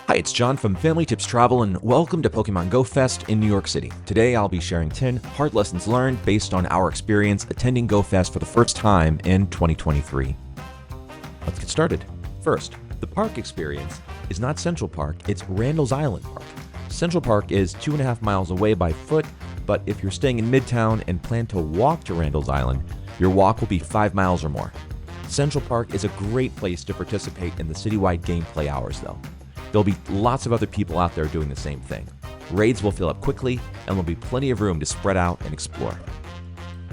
Hi, it's John from Family Tips Travel, and welcome to Pokemon Go Fest in New York City. Today, I'll be sharing 10 hard lessons learned based on our experience attending Go Fest for the first time in 2023. Let's get started. First, the park experience is not Central Park, it's Randall Island Park. Central Park is 2.5 miles away by foot, but if you're staying in Midtown and plan to walk to Randall Island, your walk will be 5 miles or more. Central Park is a great place to participate in the citywide gameplay hours, though. There'll be lots of other people out there doing the same thing. Raids will fill up quickly, and there'll be plenty of room to spread out and explore.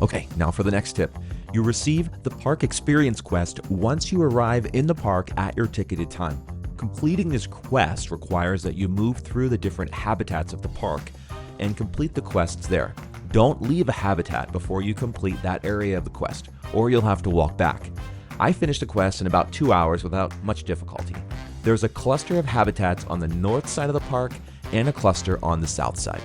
Okay, now for the next tip. You receive the Park Experience Quest once you arrive in the park at your ticketed time. Completing this quest requires that you move through the different habitats of the park and complete the quests there. Don't leave a habitat before you complete that area of the quest, or you'll have to walk back. I finished the quest in about 2 hours without much difficulty. There's a cluster of habitats on the north side of the park and a cluster on the south side.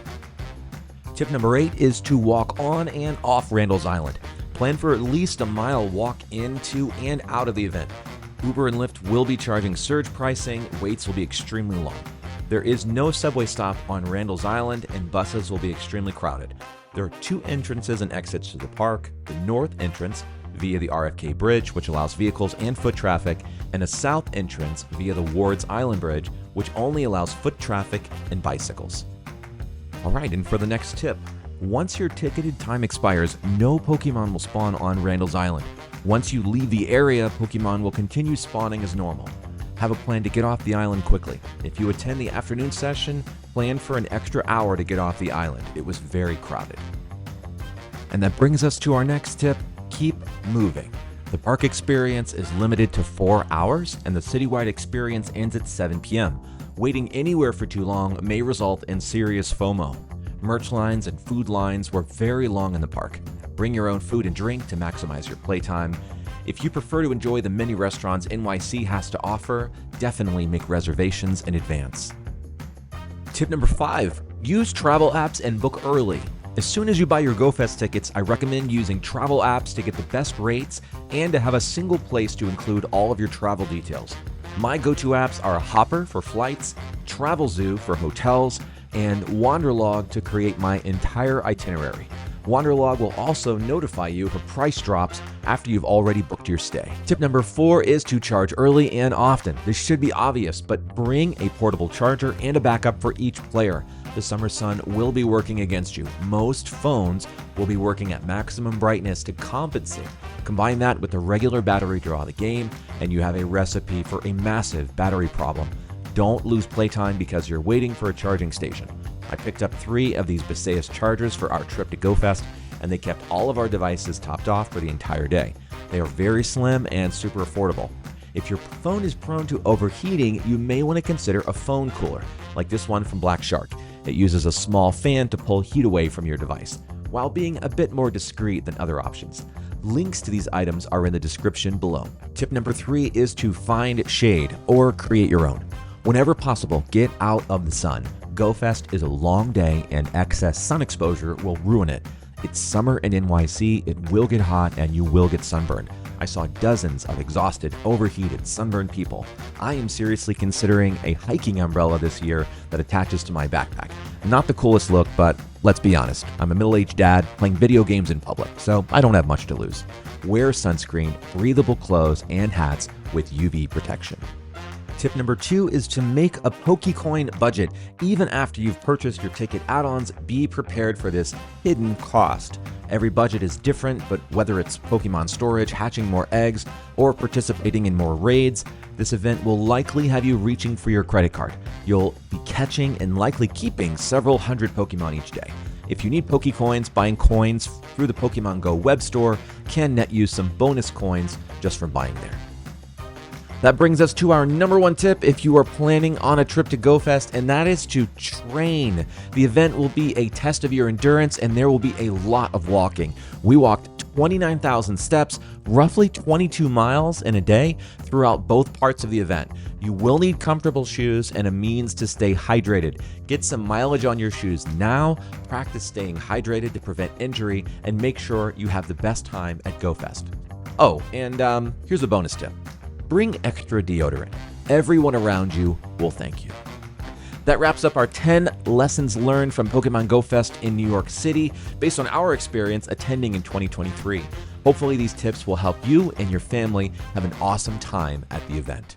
Tip number 8 is to walk on and off Randall Island. Plan for at least a mile walk into and out of the event. Uber and Lyft will be charging surge pricing, waits will be extremely long. There is no subway stop on Randall Island and buses will be extremely crowded. There are 2 entrances and exits to the park, the north entrance via the RFK Bridge, which allows vehicles and foot traffic, and a south entrance via the Ward's Island Bridge, which only allows foot traffic and bicycles. Alright, and for the next tip, once your ticketed time expires, no Pokemon will spawn on Randall Island. Once you leave the area, Pokemon will continue spawning as normal. Have a plan to get off the island quickly. If you attend the afternoon session, plan for an extra hour to get off the island. It was very crowded. And that brings us to our next tip. Keep moving. The park experience is limited to 4 hours, and the citywide experience ends at 7 p.m. Waiting anywhere for too long may result in serious FOMO. Merch lines and food lines were very long in the park. Bring your own food and drink to maximize your playtime. If you prefer to enjoy the many restaurants NYC has to offer, definitely make reservations in advance. Tip number 5, use travel apps and book early. As soon as you buy your GoFest tickets, I recommend using travel apps to get the best rates and to have a single place to include all of your travel details. My go-to apps are Hopper for flights, TravelZoo for hotels, and Wanderlog to create my entire itinerary. Wanderlog will also notify you if a price drops after you've already booked your stay. Tip number 4 is to charge early and often. This should be obvious, but bring a portable charger and a backup for each player. The summer sun will be working against you. Most phones will be working at maximum brightness to compensate. Combine that with the regular battery draw of the game, and you have a recipe for a massive battery problem. Don't lose playtime because you're waiting for a charging station. I picked up 3 of these Baseus chargers for our trip to GoFest, and they kept all of our devices topped off for the entire day. They are very slim and super affordable. If your phone is prone to overheating, you may want to consider a phone cooler, like this one from Black Shark. It uses a small fan to pull heat away from your device, while being a bit more discreet than other options. Links to these items are in the description below. Tip number 3 is to find shade or create your own. Whenever possible, get out of the sun. GoFest is a long day and excess sun exposure will ruin it. It's summer in NYC, it will get hot and you will get sunburned. I saw dozens of exhausted, overheated, sunburned people. I am seriously considering a hiking umbrella this year that attaches to my backpack. Not the coolest look, but let's be honest, I'm a middle-aged dad playing video games in public, so I don't have much to lose. Wear sunscreen, breathable clothes, and hats with UV protection. Tip number 2 is to make a Pokecoin budget. Even after you've purchased your ticket add-ons, be prepared for this hidden cost. Every budget is different, but whether it's Pokemon storage, hatching more eggs, or participating in more raids, this event will likely have you reaching for your credit card. You'll be catching and likely keeping several hundred Pokemon each day. If you need Pokecoins, buying coins through the Pokemon Go web store can net you some bonus coins just from buying there. That brings us to our number 1 tip if you are planning on a trip to GoFest, and that is to train. The event will be a test of your endurance, and there will be a lot of walking. We walked 29,000 steps, roughly 22 miles in a day throughout both parts of the event. You will need comfortable shoes and a means to stay hydrated. Get some mileage on your shoes now, practice staying hydrated to prevent injury, and make sure you have the best time at GoFest. Oh, and here's a bonus tip. Bring extra deodorant. Everyone around you will thank you. That wraps up our 10 lessons learned from Pokemon Go Fest in New York City based on our experience attending in 2023. Hopefully these tips will help you and your family have an awesome time at the event.